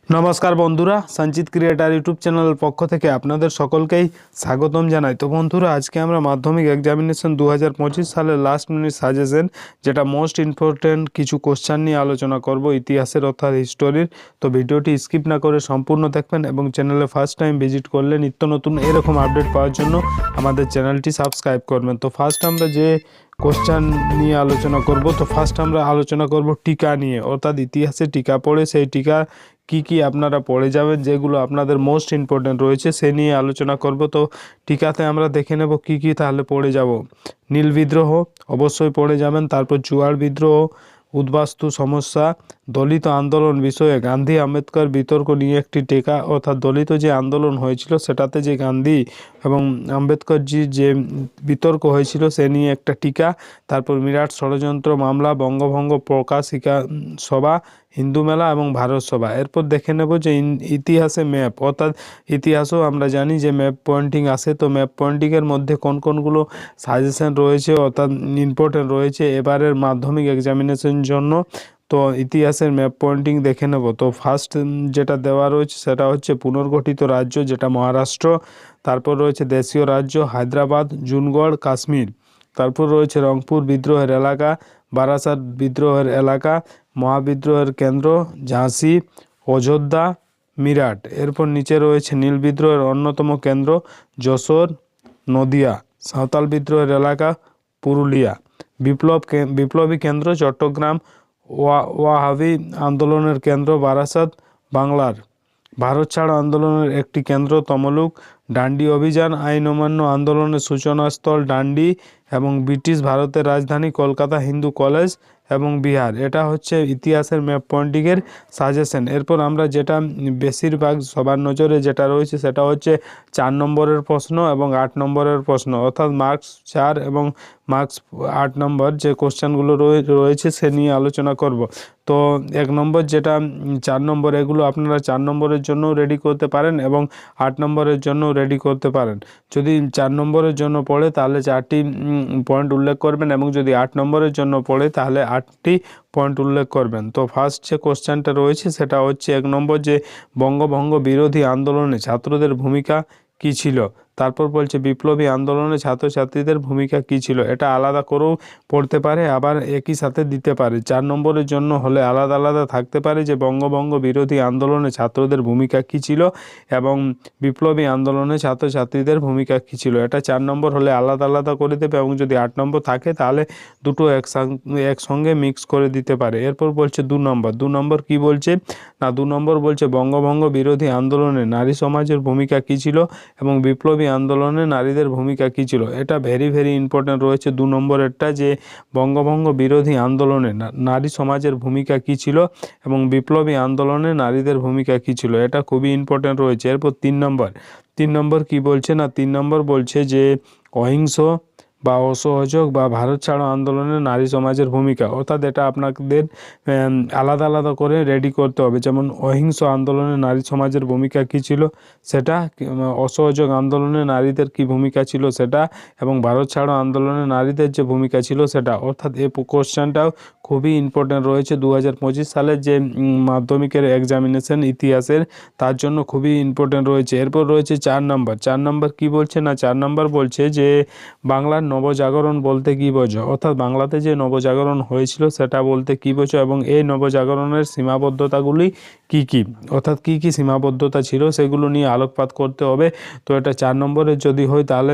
নমস্কার বন্ধুরা, সঞ্চিত ক্রিয়েটার ইউটিউব চ্যানেলের পক্ষ থেকে আপনাদের সকলকেই স্বাগতম জানাই। তো বন্ধুরা, আজকে আমরা মাধ্যমিক এক্সামিনেশন 2025 সালের লাস্ট মিনিট সাজেশন, যেটা মোস্ট ইম্পর্টেন্ট কিছু কোশ্চেন নিয়ে আলোচনা করব ইতিহাসের অর্থাৎ হিস্টোরির। তো ভিডিওটি স্কিপ না করে সম্পূর্ণ দেখবেন এবং চ্যানেলে ফার্স্ট টাইম ভিজিট করলে নিত্য নতুন এরকম আপডেট পাওয়ার জন্য আমাদের চ্যানেলটি সাবস্ক্রাইব করবেন। তো ফার্স্ট আমরা যে কোশ্চেন নিয়ে আলোচনা করব, তো ফার্স্ট আমরা আলোচনা করব টিকা নিয়ে, অর্থাৎ ইতিহাসে টিকা পড়ে সেই টিকা কি আপনারা পড়ে যাবেন, যেগুলো আপনাদের মোস্ট ইম্পর্টেন্ট রয়েছে সে নিয়ে আলোচনা করব। তো টিকাতে আমরা দেখে নেব কি তাহলে পড়ে যাব। নীল বিদ্রোহ অবশ্যই পড়ে যাবেন, তারপর চুয়াড় বিদ্রোহ, উদ্বাস্তু সমস্যা, দলিত আন্দোলন বিষয়ে গান্ধী আম্বেদকর বিতর্ক নিয়ে একটি টিকা, অর্থাৎ দলিত যে আন্দোলন হয়েছিল সেটাতে যে গান্ধী এবং আম্বেদকরজি যে বিতর্ক হয়েছিল সে নিয়ে একটা টিকা। তারপর বিরাট ষড়যন্ত্র মামলা, বঙ্গভঙ্গ প্রকাশিকা সভা, হিন্দু মেলা এবং ভারত সভা। এরপর দেখে নেব যে ইতিহাসে ম্যাপ, অর্থাৎ ইতিহাসও আমরা জানি যে ম্যাপ পয়েন্টিং আসে। তো ম্যাপ পয়েন্টিংয়ের মধ্যে কোনগুলো সাজেশন রয়েছে অর্থাৎ ইম্পর্টেন্ট রয়েছে এবারের মাধ্যমিক এক্সামিনেশন জন্য, তো ইতিহাসের ম্যাপ পয়েন্টিং দেখে নেব। তো ফার্স্ট যেটা দেওয়া রয়েছে সেটা হচ্ছে পুনর্গঠিত রাজ্য, যেটা মহারাষ্ট্র। তারপর রয়েছে দেশীয় রাজ্য হায়দ্রাবাদ, জুনগড়, কাশ্মীর। তারপর রয়েছে রংপুর বিদ্রোহের এলাকা, বারাসাত বিদ্রোহের এলাকা, মহাবিদ্রোহের কেন্দ্র ঝাঁসি, অযোধ্যা, মিরাট। এরপর নিচে রয়েছে নীল বিদ্রোহের অন্যতম কেন্দ্র যশোর, নদিয়া। সাঁওতাল বিদ্রোহের এলাকা পুরুলিয়া। বিপ্লবী কেন্দ্র চট্টগ্রাম। ওয়াহাবি আন্দোলনের কেন্দ্র বারাসাত, বাংলার। ভারত ছাড়ো আন্দোলনের একটি কেন্দ্র তমলুক। ডান্ডি অভিযান আইন অমান্য আন্দোলনের সূচনাস্থল ডান্ডি এবং ব্রিটিশ ভারতের রাজধানী কলকাতা হিন্দু কলেজ এবং বিহার। এটা হচ্ছে ইতিহাসের ম্যাপ পয়েন্টিংয়ের সাজেশন। এরপর আমরা যেটা বেশিরভাগ সবার নজরে যেটা রয়েছে সেটা হচ্ছে 4 নম্বরের প্রশ্ন এবং 8 নম্বরের প্রশ্ন, অর্থাৎ মার্কস 4 এবং মার্কস 8 নম্বর যে কোশ্চেনগুলো রয়েছে সে নিয়ে আলোচনা করব। তো 1 নম্বর যেটা 4 নম্বর, এগুলো আপনারা 4 নম্বরের জন্য রেডি করতে পারেন এবং 8 নম্বরের জন্য রেডি করতে পারেন। যদি 4 নম্বরের জন্য পড়ে তাহলে 4টি পয়েন্ট উল্লেখ করবেন এবং যদি 8 নম্বরের জন্য পড়ে তাহলে 8টি পয়েন্ট উল্লেখ করবেন। তো ফার্স্ট যে কোশ্চেনটা রয়েছে সেটা হচ্ছে 1 নম্বর, যে বঙ্গভঙ্গ বিরোধী আন্দোলনে ছাত্রদের ভূমিকা কী ছিল। তারপর বলছে বিপ্লবী আন্দোলনে ছাত্রছাত্রীদের ভূমিকা কী ছিল। এটা আলাদা করেও পড়তে পারে, আবার একই সাথে দিতে পারে। 4 নম্বরের জন্য হলে আলাদা আলাদা থাকতে পারে যে বঙ্গভঙ্গ বিরোধী আন্দোলনে ছাত্রদের ভূমিকা কী ছিল এবং বিপ্লবী আন্দোলনে ছাত্রছাত্রীদের ভূমিকা কী ছিল। এটা 4 নম্বর হলে আলাদা আলাদা করে দেবে এবং যদি 8 নম্বর থাকে তাহলে দুটো একসঙ্গে মিক্স করে দিতে পারে। এরপর বলছে 2 নম্বর। 2 নম্বর কী বলছে না, 2 নম্বর বলছে বঙ্গভঙ্গ বিরোধী আন্দোলনে নারী সমাজের ভূমিকা কী ছিল এবং বিপ্লবী আন্দোলনে নারীদের ভূমিকা কী ছিল। এটা ভেরি ইম্পর্টেন্ট রয়েছে 2 নম্বরেরটা, যে বঙ্গভঙ্গ বিরোধী আন্দোলনে নারী সমাজের ভূমিকা কী ছিল এবং বিপ্লবী আন্দোলনে নারীদের ভূমিকা কী ছিল। এটা খুবই ইম্পর্টেন্ট রয়েছে। এরপর 3 নম্বর। 3 নম্বর কী বলছে না, 3 নম্বর বলছে যে অহিংস বা অসহযোগ বা ভারত ছাড়ো আন্দোলনে নারী সমাজের ভূমিকা, অর্থাৎ এটা আপনাদের আলাদা আলাদা করে রেডি করতে হবে। যেমন অহিংস আন্দোলনে নারী সমাজের ভূমিকা কী ছিল সেটা, অসহযোগ আন্দোলনে নারীদের কী ভূমিকা ছিল সেটা, এবং ভারত ছাড়ো আন্দোলনে নারীদের যে ভূমিকা ছিল সেটা। অর্থাৎ এই কোশ্চেনটাও খুবই ইম্পর্টেন্ট রয়েছে 2025 সালের যে মাধ্যমিকের এক্সামিনেশন ইতিহাসের, তার জন্য খুবই ইম্পর্টেন্ট রয়েছে। এরপর রয়েছে 4 নম্বর। 4 নম্বর কী বলছে না, 4 নম্বর বলছে যে বাংলার নবজাগরণ বলতে কী বোঝো, অর্থাৎ বাংলাতে যে নবজাগরণ হয়েছিল সেটা বলতে কী বোঝো এবং এই নবজাগরণের সীমাবদ্ধতাগুলি কী, অর্থাৎ কী সীমাবদ্ধতা ছিল সেগুলো নিয়ে আলোকপাত করতে হবে। তো এটা 4 নম্বরের যদি হয় তাহলে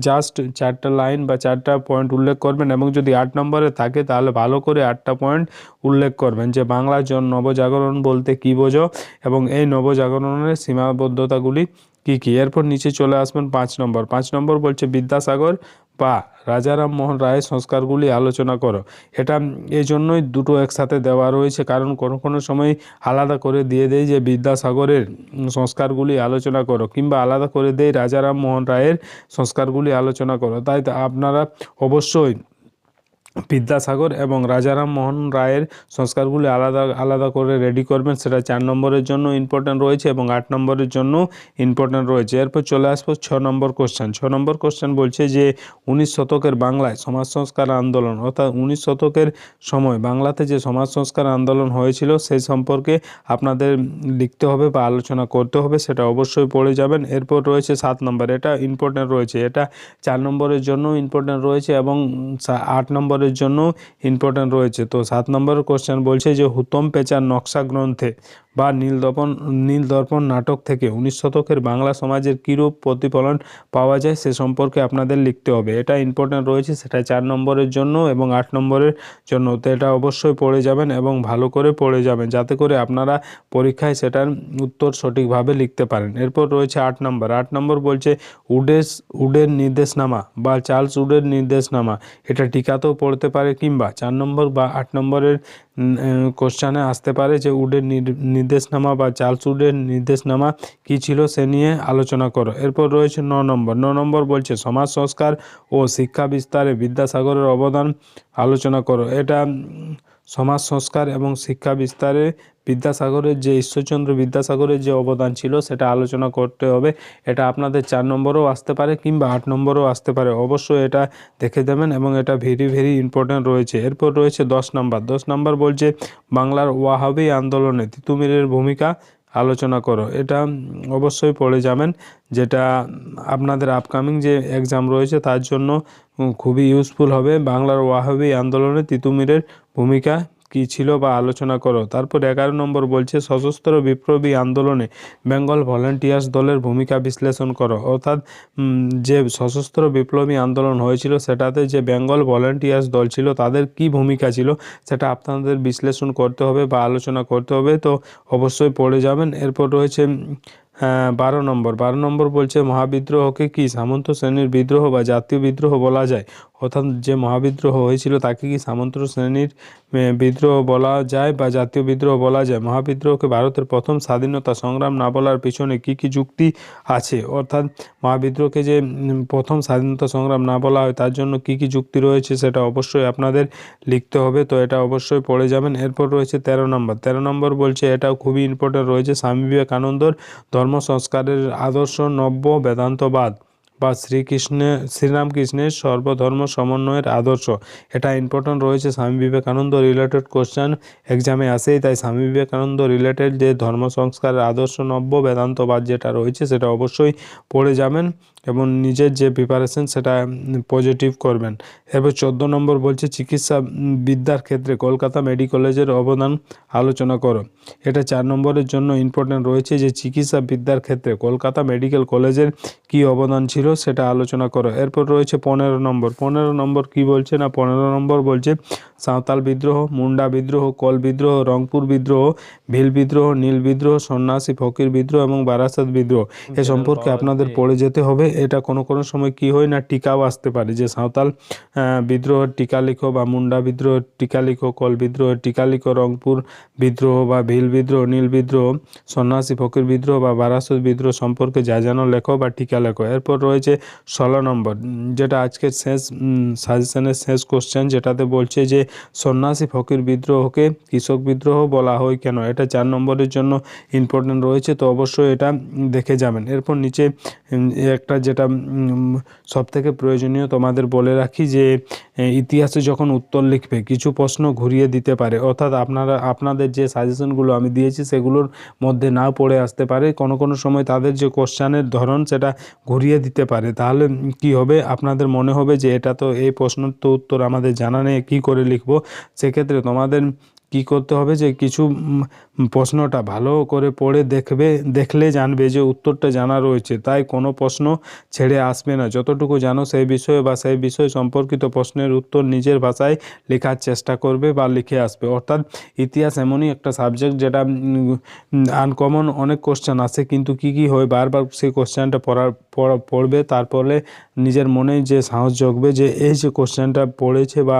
জাস্ট 4টা লাইন বা 4টা পয়েন্ট উল্লেখ করবেন এবং যদি 8 নম্বরে থাকে তাহলে ভালো করে 8টা পয়েন্ট উল্লেখ করবেন যে বাংলার নবজাগরণ বলতে কী বোঝো এবং এই নবজাগরণের সীমাবদ্ধতাগুলি কী। এরপর নিচে চলে আসবেন 5 নম্বর। 5 নম্বর বলছে বিদ্যাসাগর বা রাজা রামমোহন রায়ের সংস্কারগুলি আলোচনা করো। এটা এই জন্যই দুটো একসাথে দেওয়া রয়েছে, কারণ কোনো সময় আলাদা করে দিয়ে দেয় যে বিদ্যাসাগরের সংস্কারগুলি আলোচনা করো, কিংবা আলাদা করে দেয় রাজা রামমোহন রায়ের সংস্কারগুলি আলোচনা করো। তাই আপনারা অবশ্যই বিদ্যাসাগর এবং রাজারাম মোহন রায়ের সংস্কারগুলি আলাদা আলাদা করে রেডি করবেন, সেটা 4 নম্বরের জন্য ইম্পর্ট্যান্ট রয়েছে এবং 8 নম্বরের জন্য ইম্পর্ট্যান্ট রয়েছে। এরপর চলে আসবো 6 নম্বর কোশ্চেন। 6 নম্বর কোশ্চেন বলছে যে 19 শতকের বাংলায় সমাজ সংস্কার আন্দোলন, অর্থাৎ 19 শতকের সময় বাংলাতে যে সমাজ সংস্কার আন্দোলন হয়েছিল সেই সম্পর্কে আপনাদের লিখতে হবে বা আলোচনা করতে হবে, সেটা অবশ্যই পড়ে যাবেন। এরপর রয়েছে 7 নম্বর, এটা ইম্পর্ট্যান্ট রয়েছে, এটা 4 নম্বরের জন্য ইম্পর্ট্যান্ট রয়েছে এবং 8 নম্বরের জন্য ইম্পর্ট্যান্ট রয়েছে। তো 7 নম্বরের কোশ্চেন বলছে যে হুতম পেচার নকশা গ্রন্থে বা নীলদর্পণ নাটক থেকে 19 শতকের বাংলা সমাজের কীরূপ প্রতিফলন পাওয়া যায় সে সম্পর্কে আপনাদের লিখতে হবে। এটা ইম্পর্ট্যান্ট রয়েছে, সেটা 4 নম্বরের জন্য এবং 8 নম্বরের জন্য। তো এটা অবশ্যই পড়ে যাবেন এবং ভালো করে পড়ে যাবেন, যাতে করে আপনারা পরীক্ষায় সেটার উত্তর সঠিকভাবে লিখতে পারেন। এরপর রয়েছে 8 নম্বর। 8 নম্বর বলছে উডের নির্দেশনামা বা চার্লস উডের নির্দেশনামা, এটা টিকাতেও পড়তে পারে কিংবা 4 নম্বর বা 8 নম্বরের কোশ্চানে আসতে পারে যে উডের নির্দেশনামা বা চার্লস উডের নির্দেশনামা কী ছিল সে নিয়ে আলোচনা করো। এরপর রয়েছে 9 নম্বর। 9 নম্বর বলছে সমাজ সংস্কার ও শিক্ষা বিস্তারে বিদ্যাসাগরের অবদান আলোচনা করো। এটা সমাজ সংস্কার এবং শিক্ষা বিস্তারে বিদ্যাসাগরের যে ঈশ্বরচন্দ্র বিদ্যাসাগরের যে অবদান ছিল সেটা আলোচনা করতে হবে। এটা আপনাদের 4 নম্বরেও আসতে পারে কিংবা 8 নম্বরেও আসতে পারে, অবশ্যই এটা দেখে দেবেন এবং এটা ভেরি ভেরি ইম্পর্ট্যান্ট রয়েছে। এরপর রয়েছে 10 নম্বর। 10 নম্বর বলছে বাংলার ওয়াহাবি আন্দোলনে তিতুমিরের ভূমিকা আলোচনা করো। এটা অবশ্যই পড়ে যাবেন, যেটা আপনাদের আপকামিং যে এক্সাম রয়েছে তার জন্য খুবই ইউজফুল হবে। বাংলার ওয়াহাবি আন্দোলনে তিতুমিরের ভূমিকা কী ছিল বা আলোচনা করো। তারপর 11 নম্বর বলছে সশস্ত্র বিপ্লবী আন্দোলনে বেঙ্গল ভলান্টিয়ার্স দলের ভূমিকা বিশ্লেষণ করো। অর্থাৎ যে সশস্ত্র বিপ্লবী আন্দোলন হয়েছিল সেটাতে যে বেঙ্গল ভলান্টিয়ার্স দল ছিল তাদের কি ভূমিকা ছিল সেটা আপনাদের বিশ্লেষণ করতে হবে বা আলোচনা করতে হবে, তো অবশ্যই পড়ে যাবেন। এরপর রয়েছে 12 নম্বর। 12 নম্বর বলছে মহাবিদ্রোহকে কি সামন্ত শ্রেণীর বিদ্রোহ বা জাতীয় বিদ্রোহ বলা যায়, অর্থাৎ যে মহাবিদ্রোহ হয়েছিল তাকে কি সামন্ত শ্রেণীর বিদ্রোহ বলা যায় বা জাতীয় বিদ্রোহ বলা যায়। মহাবিদ্রোহকে ভারতের প্রথম স্বাধীনতা সংগ্রাম না বলার পিছনে কি কি যুক্তি আছে, অর্থাৎ মহাবিদ্রোহকে যে প্রথম স্বাধীনতা সংগ্রাম না বলা হয় তার জন্য কি কি যুক্তি রয়েছে সেটা অবশ্যই আপনাদের লিখতে হবে, তো এটা অবশ্যই পড়ে যাবেন। এরপর রয়েছে 13 নম্বর। 13 নম্বর বলছে, এটাও খুবই ইম্পর্টেন্ট রয়েছে, স্বামী বিবেকানন্দর ধর্ম সংস্কারের আদর্শ নব্য বেদান্তবাদ বা শ্রীরামকৃষ্ণের সর্বধর্ম সমন্বয়ের আদর্শ। এটা ইম্পর্ট্যান্ট রয়েছে, স্বামী বিবেকানন্দ রিলেটেড কোশ্চেন এক্সামে আসেই, তাই স্বামী বিবেকানন্দ রিলেটেড যে ধর্ম সংস্কারের আদর্শ নব্য বেদান্তবাদ যেটা রয়েছে সেটা অবশ্যই পড়ে যাবেন এবং নিজের যে প্রিপারেশন সেটা পজিটিভ করবেন। এরপর 14 নম্বর বলছে চিকিৎসা বিদ্যার ক্ষেত্রে কলকাতা মেডিকেল কলেজের অবদান আলোচনা করো। এটা 4 নম্বরের জন্য ইম্পর্ট্যান্ট রয়েছে যে চিকিৎসা বিদ্যার ক্ষেত্রে কলকাতা মেডিকেল কলেজের কি অবদান ছিল সেটা আলোচনা করো। এরপর রয়েছে 15 নম্বর। 15 নম্বর কি বলছে না, 15 নম্বর বলছে সাঁওতাল বিদ্রোহ, মুন্ডা বিদ্রোহ, কল বিদ্রোহ, রংপুর বিদ্রোহ, ভিল বিদ্রোহ, নীল বিদ্রোহ, সন্ন্যাসী ফকির বিদ্রোহ এবং বারাসাত বিদ্রোহ এ সম্পর্কে আপনাদের পড়ে যেতে হবে। এটা কোনো কোনো সময় কি হয় না, টিকাও আসতে পারে যে সাঁওতাল বিদ্রোহের টিকা লিখো বা মুন্ডা বিদ্রোহের টিকা লিখো, কল বিদ্রোহের টিকা লিখো, রংপুর বিদ্রোহ বা ভিল বিদ্রোহ, নীল বিদ্রোহ, সন্ন্যাসী ফকির বিদ্রোহ বা বারাসত বিদ্রোহ সম্পর্কে যা যেন লেখো বা টিকা লেখো। এরপর রয়েছে 16 নম্বর, যেটা আজকের শেষ সাজেশনের শেষ কোশ্চেন, যেটাতে বলছে যে সন্ন্যাসী ফকির বিদ্রোহকে কৃষক বিদ্রোহ বলা হয় কেন। এটা 4 নম্বরের জন্য ইম্পর্টেন্ট রয়েছে, তো অবশ্যই এটা দেখে যাবেন। এরপর নিচে একটা যেটা সবথেকে প্রয়োজনীয় তোমাদের বলে রাখি যে ইতিহাসে যখন উত্তর লিখবে কিছু প্রশ্ন ঘুরিয়ে দিতে পারে, অর্থাৎ আপনাদের যে সাজেশনগুলো আমি দিয়েছি সেগুলোর মধ্যে নাও পড়ে আসতে পারে, কোনো কোনো সময় তাদের যে কোশ্চেনের ধরন সেটা ঘুরিয়ে দিতে পারে। তাহলে কি হবে, আপনাদের মনে হবে যে এটা তো এই প্রশ্নের তো উত্তর আমাদের জানা নেই, কী করে লিখব। সেক্ষেত্রে তোমাদের কি করতে হবে যে কিছু প্রশ্নটা ভালো করে পড়ে দেখলে জানবে যে উত্তরটা জানা রয়েছে, তাই কোনো প্রশ্ন ছেড়ে আসবে না। যতটুকু জানো সেই বিষয়ে বা সেই বিষয় সম্পর্কিত প্রশ্নের উত্তর নিজের ভাষায় লেখার চেষ্টা করবে বা লিখে আসবে। অর্থাৎ ইতিহাস এমনই একটা সাবজেক্ট যেটা আনকমন অনেক কোশ্চেন আসে, কিন্তু কি হয় বারবার সেই কোশ্চেনটা পড়বে, তারপরে নিজের মনে যে সাহস জাগবে যে এই যে কোশ্চেনটা পড়েছে বা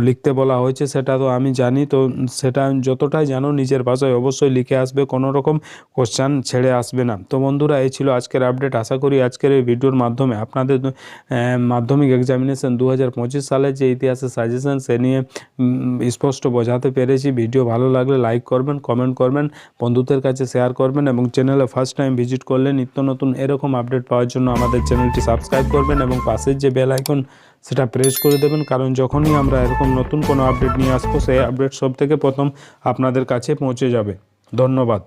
লিখতে বলা হয়েছে সেটা তো আমি জানি, তো সেটা যতটাই জানো নিজের ভাষায় অবশ্যই লিখে আসবে, কোনো রকম কোশ্চেন ছেড়ে আসবে না। তো বন্ধুরা, এই ছিল আজকের আপডেট। আশা করি আজকের এই ভিডিওর মাধ্যমে আপনাদের মাধ্যমিক এক্সামিনেশন 2025 সালের যে ইতিহাসের সাজেশন সে নিয়ে স্পষ্ট বোঝাতে পেরেছি। ভিডিও ভালো লাগলে লাইক করবেন, কমেন্ট করবেন, বন্ধুদের কাছে শেয়ার করবেন এবং চ্যানেলে ফার্স্ট টাইম ভিজিট করলে নিত্য নতুন এরকম আপডেট পাওয়ার জন্য আমাদের চ্যানেলটি সাবস্ক্রাইব করবেন এবং পাশের যে বেল আইকন সেটা প্রেস করে দেবেন, কারণ যখনই আমরা এরকম নতুন কোনো আপডেট নিয়ে আসবো সেই আপডেট সব থেকে প্রথম আপনাদের কাছে পৌঁছে যাবে। ধন্যবাদ।